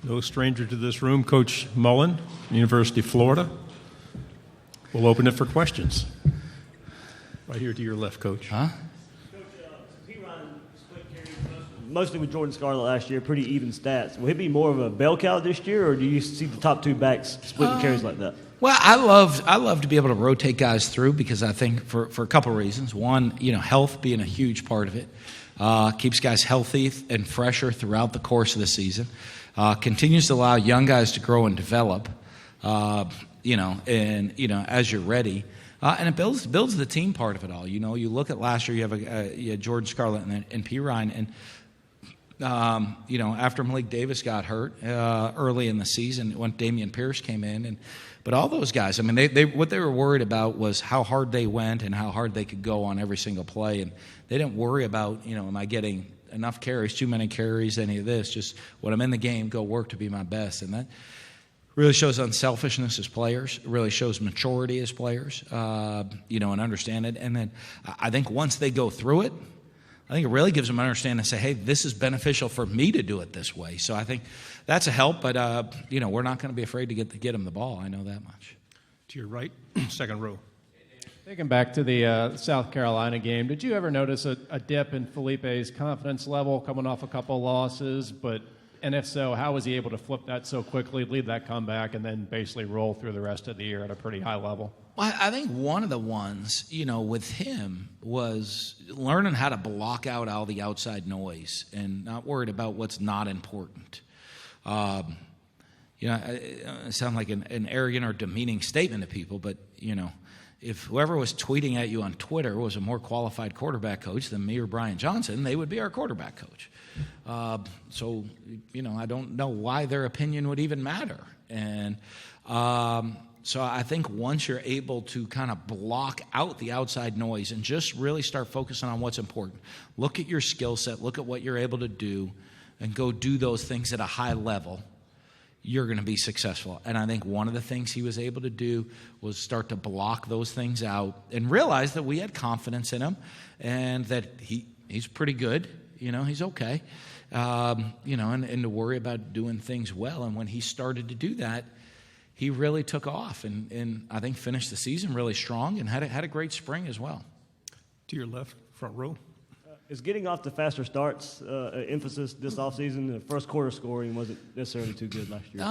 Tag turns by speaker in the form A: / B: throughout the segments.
A: No stranger to this room, Coach Mullen, University of Florida. We'll open it for questions. Right here to your left, Coach.
B: Huh?
C: Coach, P-Ryan split carries mostly with Jordan Scarlett last year, pretty even stats. Will he be more of a bell cow this year, or do you see the top two backs splitting carries like that?
B: Well, I love to be able to rotate guys through because I think for a couple of reasons. One, health being a huge part of it. Keeps guys healthy and fresher throughout the course of the season. Continues to allow young guys to grow and develop, as you're ready. And it builds the team part of it all. You look at last year, you had Jordan Scarlett and P. Ryan. And, after Malik Davis got hurt early in the season when Damian Pierce came in. But all those guys, what they were worried about was how hard they went and how hard they could go on every single play. And they didn't worry about, am I getting enough carries, too many carries, any of this. Just when I'm in the game, go work to be my best. And that really shows unselfishness as players. It really shows maturity as players, and understand it. And then I think once they go through it, I think it really gives them an understanding to say, hey, this is beneficial for me to do it this way. So I think that's a help, but, we're not going to be afraid to get them the ball. I know that much.
A: To your right, second row.
D: Thinking back to the South Carolina game, did you ever notice a dip in Felipe's confidence level coming off a couple losses? And if so, how was he able to flip that so quickly, lead that comeback, and then basically roll through the rest of the year at a pretty high level?
B: Well, I think one of the ones, with him was learning how to block out all the outside noise and not worried about what's not important. I sound like an arrogant or demeaning statement to people, but, if whoever was tweeting at you on Twitter was a more qualified quarterback coach than me or Brian Johnson, they would be our quarterback coach. So I don't know why their opinion would even matter. And so I think once you're able to kind of block out the outside noise and just really start focusing on what's important, look at your skill set, look at what you're able to do, and go do those things at a high level, you're going to be successful. And I think one of the things he was able to do was start to block those things out and realize that we had confidence in him and that he's pretty good. He's okay. And to worry about doing things well. And when he started to do that, he really took off and I think finished the season really strong and had a great spring as well.
A: To your left, front row.
C: Is getting off to faster starts an emphasis this offseason? The first quarter scoring wasn't necessarily too good last year.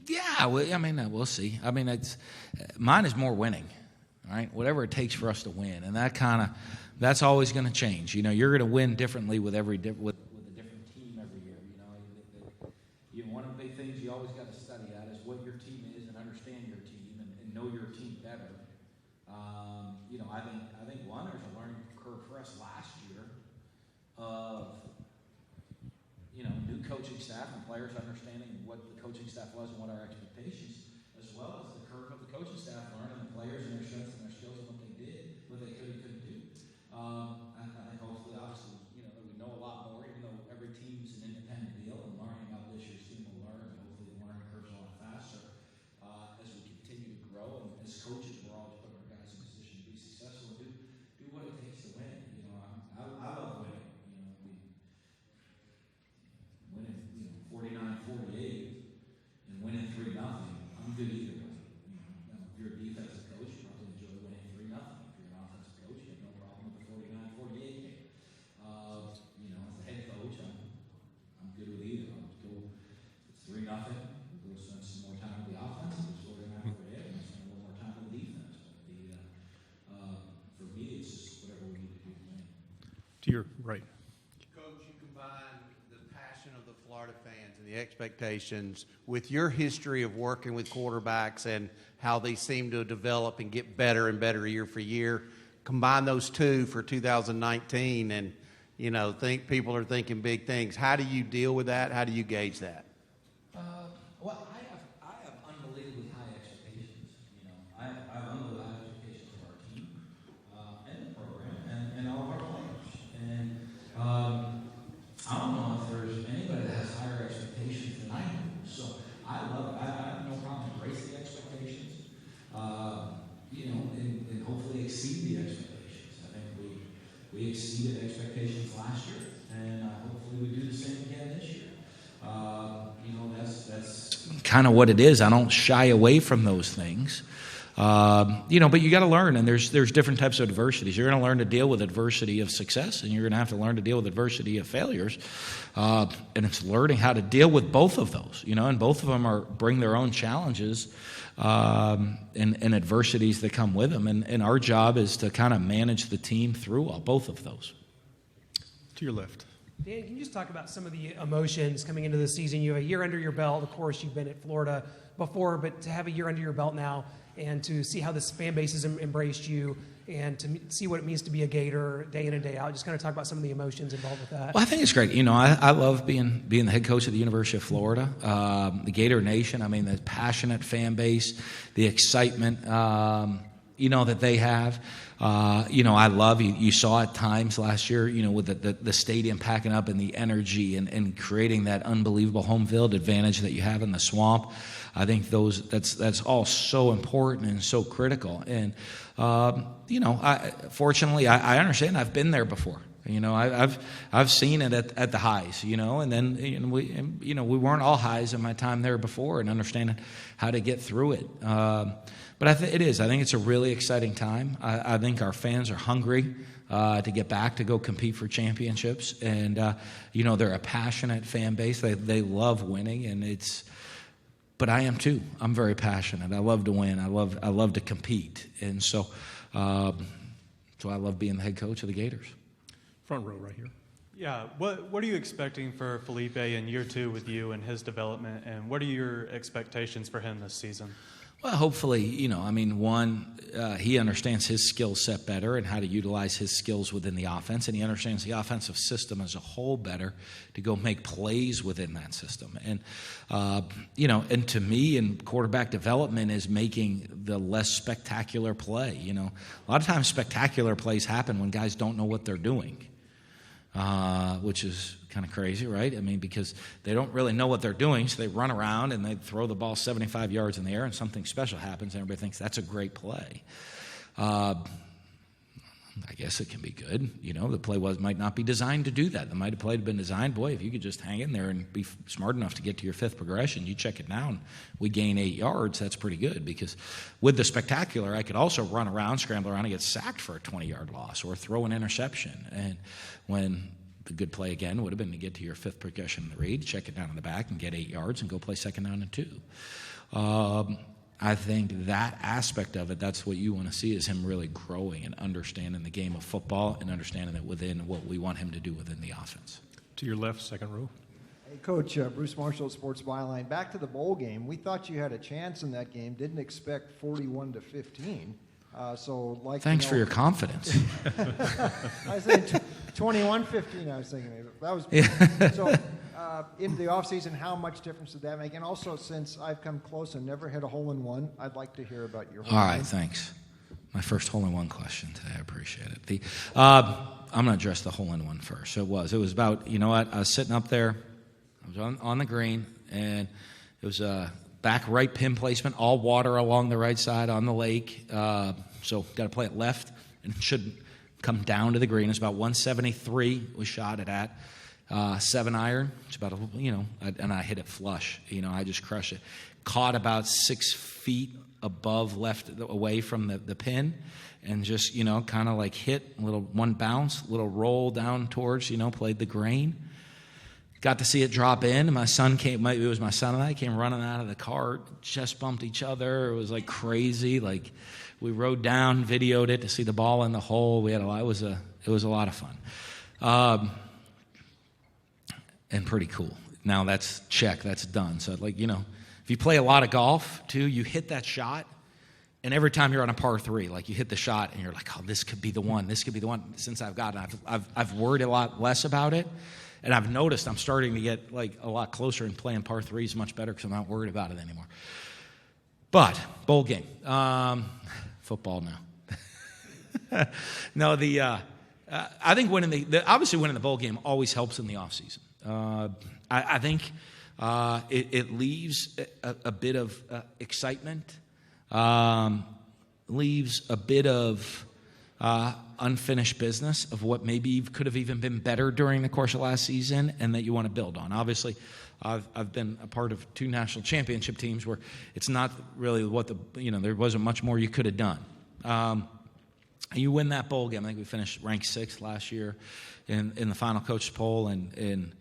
B: Yeah. We'll see. Mine is more winning, right? Whatever it takes for us to win, and that's always going to change. You're going to win differently with a different team every year. One of the big things you always got to study at is what your team is and understand your team and know your team better. I think one, there's a learning curve for us last year of new coaching staff and players understanding what the coaching staff was and what our expectations, as well as the curve of the coaching staff learning the players and their strengths and their skills and what they did, what they could and couldn't do. I think hopefully, obviously, that we know a lot more, even though every team's an independent deal, and learning about this year's team will learn, and hopefully the learning curve's a lot faster as we continue to grow. And as coaches, we're always putting our guys in a position to be successful and do what it takes to win. I love winning. Winning 49-48 and winning 3-0. I'm good either way. If you're a defensive coach, you probably enjoy winning 3-0. If you're an offensive coach, you have no problem with the 49-48 game. As the head coach, I'm good with either. I'll go, it's 3-0. We'll spend some more time with the offense. It's 49-48. And spend a little more time with the defense. But for me, it's just whatever we need to do to win.
A: To your right.
E: Coach, you combine the passion of the Florida fans and the expectations with your history of working with quarterbacks and how they seem to develop and get better and better year for year. Combine those two for 2019 and, think people are thinking big things. How do you deal with that? How do you gauge that?
B: Well, I have unbelievably high expectations. I have unbelievably high expectations of our team and the program and all of our players. And I don't know if there's anybody that has higher expectations than I do. So I have no problem embracing the expectations, and hopefully exceed the expectations. I think we exceeded expectations last year, and hopefully we do the same again this year. kind of what it is. I don't shy away from those things. But you got to learn, and there's different types of adversities. You're going to learn to deal with adversity of success, and you're going to have to learn to deal with adversity of failures. And it's learning how to deal with both of those, and both of them bring their own challenges and adversities that come with them. And our job is to kind of manage the team through both of those.
A: To your left.
F: Dan, can you just talk about some of the emotions coming into the season? You have a year under your belt. Of course, you've been at Florida before, but to have a year under your belt now and to see how this fan base has embraced you and to see what it means to be a Gator day in and day out, just kind of talk about some of the emotions involved with that.
B: Well, I think it's great. I love being the head coach of the University of Florida, the Gator Nation. I mean, the passionate fan base, the excitement, that they have. I love, you saw at times last year, with the stadium packing up and the energy and creating that unbelievable home field advantage that you have in the swamp. I think that's all so important and so critical. And, fortunately, I understand. I've been there before. I've seen it at the highs, and then we weren't all highs in my time there before, and understanding how to get through it. But it is. I think it's a really exciting time. I think our fans are hungry to get back to go compete for championships, and they're a passionate fan base. They love winning, and but I am too. I'm very passionate. I love to win. I love to compete, and so I love being the head coach of the Gators.
A: Front row right here.
G: Yeah, what are you expecting for Felipe in year 2 with you and his development, and what are your expectations for him this season?
B: Well, hopefully, he understands his skill set better and how to utilize his skills within the offense, and he understands the offensive system as a whole better to go make plays within that system. And, and to me, in quarterback development is making the less spectacular play. A lot of times spectacular plays happen when guys don't know what they're doing. Which is kind of crazy, right? I mean, because they don't really know what they're doing, so they run around and they throw the ball 75 yards in the air and something special happens and everybody thinks that's a great play. I guess it can be good. The play might not be designed to do that. The might have been designed, boy, if you could just hang in there and be smart enough to get to your 5th progression, you check it down, we gain 8 yards, that's pretty good. Because with the spectacular, I could also run around, scramble around, and get sacked for a 20-yard loss or throw an interception. And when the good play again would have been to get to your 5th progression in the read, check it down in the back and get 8 yards and go play 2nd down and 2. I think that aspect of it, that's what you want to see, is him really growing and understanding the game of football and understanding it within what we want him to do within the offense.
A: To your left, second row.
H: Hey, Coach, Bruce Marshall, Sports Byline. Back to the bowl game. We thought you had a chance in that game. Didn't expect 41-15.
B: Thanks for your confidence.
H: I said 21-15. I was thinking that was so. In the offseason, how much difference did that make? And also, since I've come close and never hit a hole-in-one, I'd like to hear about your hole-in-one.
B: All right, thanks. My first hole-in-one question today. I appreciate it. I'm going to address the hole-in-one first. It was about, I was sitting up there. I was on the green, and it was a back right pin placement, all water along the right side on the lake. So got to play it left, and it should come down to the green. It's about 173 was shot it at. 7 iron, it's about and I hit it flush. I just crushed it. Caught about 6 feet above left away from the pin, and just kind of like hit a little one bounce, little roll down towards played the grain. Got to see it drop in. My son came. It was my son and I came running out of the car, chest bumped each other. It was like crazy. Like we rode down, videoed it to see the ball in the hole. We had a lot. It was a lot of fun. And pretty cool. Now that's done. So if you play a lot of golf too, you hit that shot, and every time you're on a par 3, like you hit the shot and you're like, oh, this could be the one. This could be the one. Since I've gotten, I've worried a lot less about it, and I've noticed I'm starting to get like a lot closer and playing par 3s much better because I'm not worried about it anymore. But bowl game, football now. No, I think obviously winning the bowl game always helps in the offseason. I think it leaves a bit of excitement, leaves a bit of unfinished business of what maybe could have even been better during the course of last season and that you want to build on. Obviously, I've been a part of 2 national championship teams where it's not really what there wasn't much more you could have done. You win that bowl game. I think we finished ranked 6th last year in the final coach poll, and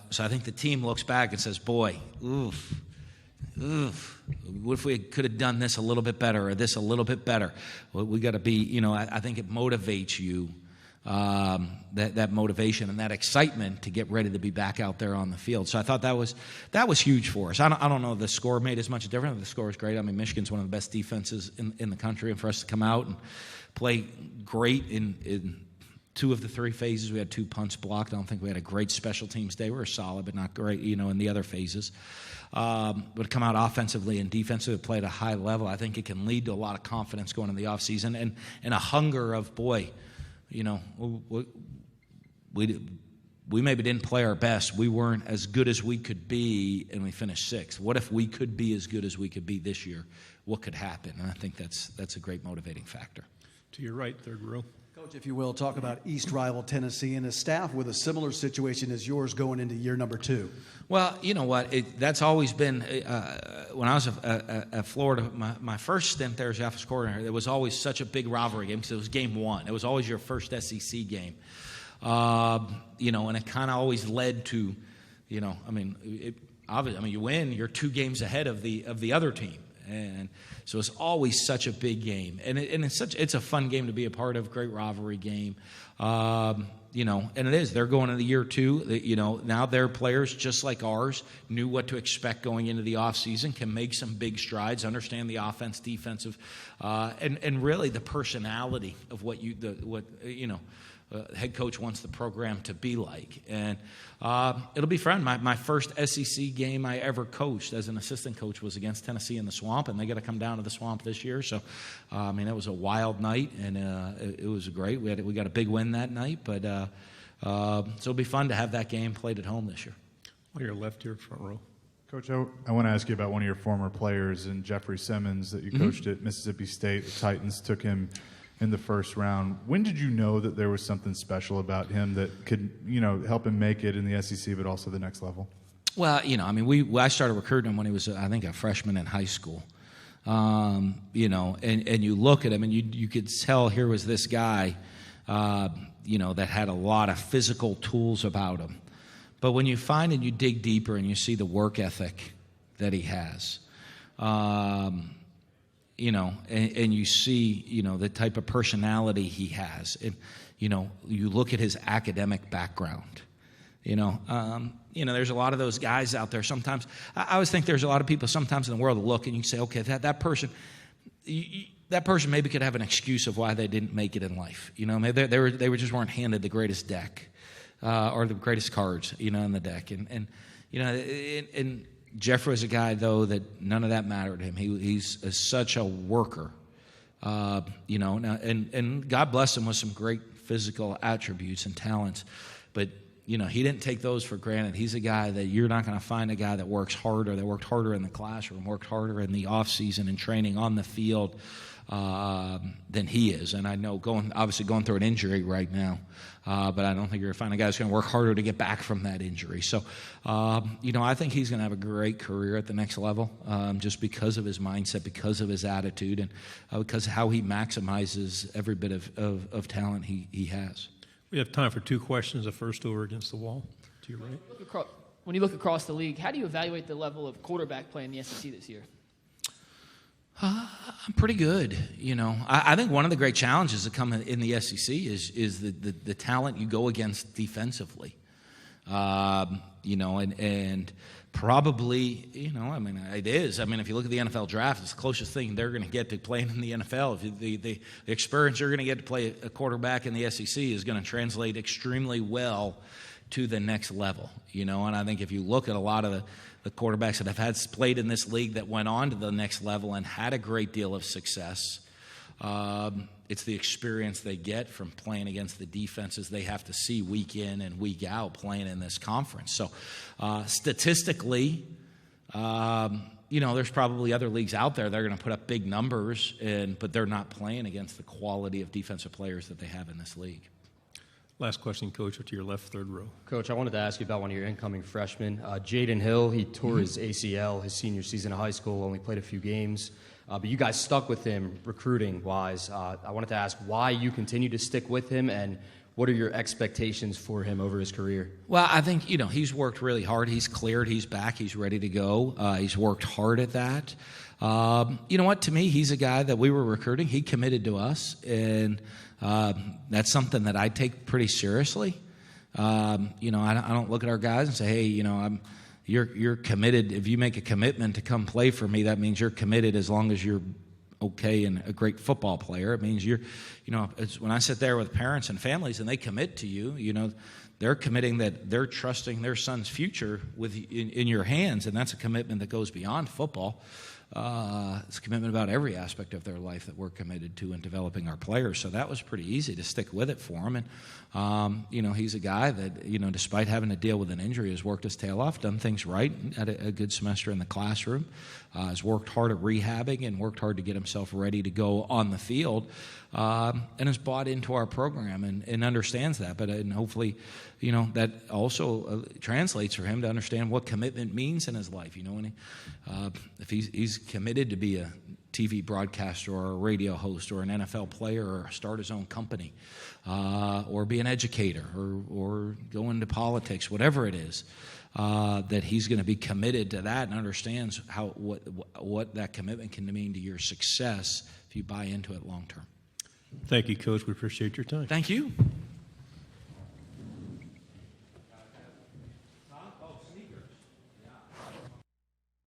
B: so I think the team looks back and says, boy, oof, what if we could have done this a little bit better or this a little bit better? Well, we got to be, I think it motivates you, that motivation and that excitement to get ready to be back out there on the field. So I thought that was huge for us. I don't know if the score made as much difference. The score was great. I mean, Michigan's one of the best defenses in the country, and for us to come out and play great in 2 of the 3 phases. We had 2 punts blocked. I don't think we had a great special teams day. We were solid, but not great, in the other phases. But come out offensively and defensively, play at a high level. I think it can lead to a lot of confidence going into the offseason and a hunger of, boy, we maybe didn't play our best. We weren't as good as we could be, and we finished 6th. What if we could be as good as we could be this year? What could happen? And I think that's a great motivating factor.
A: To your right, third row.
I: Coach, if you will, talk about East rival Tennessee and a staff with a similar situation as yours going into year number 2.
B: Well, you know what? That's always been, when I was at Florida, my first stint there as offensive coordinator, there was always such a big rivalry game because it was game 1. It was always your first SEC game. And it kind of always led to, obviously, you win, you're 2 games ahead of the other team. And so it's always such a big game, and it's a fun game to be a part of. Great rivalry game, and it is. They're going into year 2. Now their players, just like ours, knew what to expect going into the offseason, can make some big strides, understand the offense, defensive, and really the personality of what head coach wants the program to be like. And it'll be fun. My first SEC game I ever coached as an assistant coach was against Tennessee in the Swamp, and they got to come down to the Swamp this year. So, it was a wild night, and it was great. We got a big win that night, but so it'll be fun to have that game played at home this year.
A: On your left here, front row.
J: Coach, I want to ask you about one of your former players, and Jeffrey Simmons, that you coached at Mississippi State. The Titans took him in the first round. When did you know that there was something special about him that could, help him make it in the SEC, but also the next level?
B: Well, I started recruiting him when he was, I think, a freshman in high school. And you look at him and you could tell here was this guy, that had a lot of physical tools about him. But when you find and you dig deeper and you see the work ethic that he has, and you see, the type of personality he has. And, you look at his academic background. There's a lot of those guys out there. Sometimes, I always think there's a lot of people sometimes in the world that look and you say, okay, that person maybe could have an excuse of why they didn't make it in life. Maybe they just weren't handed the greatest deck or the greatest cards, in the deck. And Jeff was a guy, though, that none of that mattered to him. He's such a worker, and God bless him with some great physical attributes and talents. But, he didn't take those for granted. He's a guy that you're not going to find a guy that works harder, that worked harder in the classroom, worked harder in the offseason and training on the field than he is. And I know going through an injury right now, but I don't think you're going to find a guy who's going to work harder to get back from that injury. So, I think he's going to have a great career at the next level just because of his mindset, because of his attitude, and because of how he maximizes every bit of talent he has.
A: We have time for 2 questions. The first over against the wall, to your right.
K: When you look across the league, how do you evaluate the level of quarterback play in the SEC this year?
B: I'm pretty good. I think one of the great challenges that come in the SEC is the talent you go against defensively. And probably, it is. If you look at the NFL draft, it's the closest thing they're going to get to playing in the NFL. The experience you're going to get to play a quarterback in the SEC is going to translate extremely well to the next level. And I think if you look at a lot of the quarterbacks that have played in this league that went on to the next level and had a great deal of success, it's the experience they get from playing against the defenses they have to see week in and week out playing in this conference. So statistically, there's probably other leagues out there that are going to put up big numbers, but they're not playing against the quality of defensive players that they have in this league.
A: Last question, Coach, to your left, third row.
L: Coach, I wanted to ask you about one of your incoming freshmen, Jaden Hill. He tore his ACL his senior season of high school, only played a few games. But you guys stuck with him recruiting-wise. I wanted to ask why you continue to stick with him, and what are your expectations for him over his career?
B: Well, I think, he's worked really hard. He's cleared. He's back. He's ready to go. He's worked hard at that. You know what? To me, he's a guy that we were recruiting. He committed to us, and that's something that I take pretty seriously. I don't look at our guys and say, hey, you're committed. If you make a commitment to come play for me, that means you're committed as long as you're okay and a great football player. It means it's when I sit there with parents and families and they commit to you, they're committing that they're trusting their son's future in your hands, and that's a commitment that goes beyond football. It's a commitment about every aspect of their life that we're committed to in developing our players. So that was pretty easy to stick with it for him. And, he's a guy that, despite having to deal with an injury, has worked his tail off, done things right, had a good semester in the classroom, has worked hard at rehabbing and worked hard to get himself ready to go on the field, and has bought into our program and understands that. And hopefully, that also translates for him to understand what commitment means in his life. If he's committed to be a TV broadcaster or a radio host or an NFL player or start his own company or be an educator or go into politics, whatever it is, that he's going to be committed to that and understands what that commitment can mean to your success if you buy into it long term.
A: Thank you, Coach. We appreciate your time.
B: Thank you.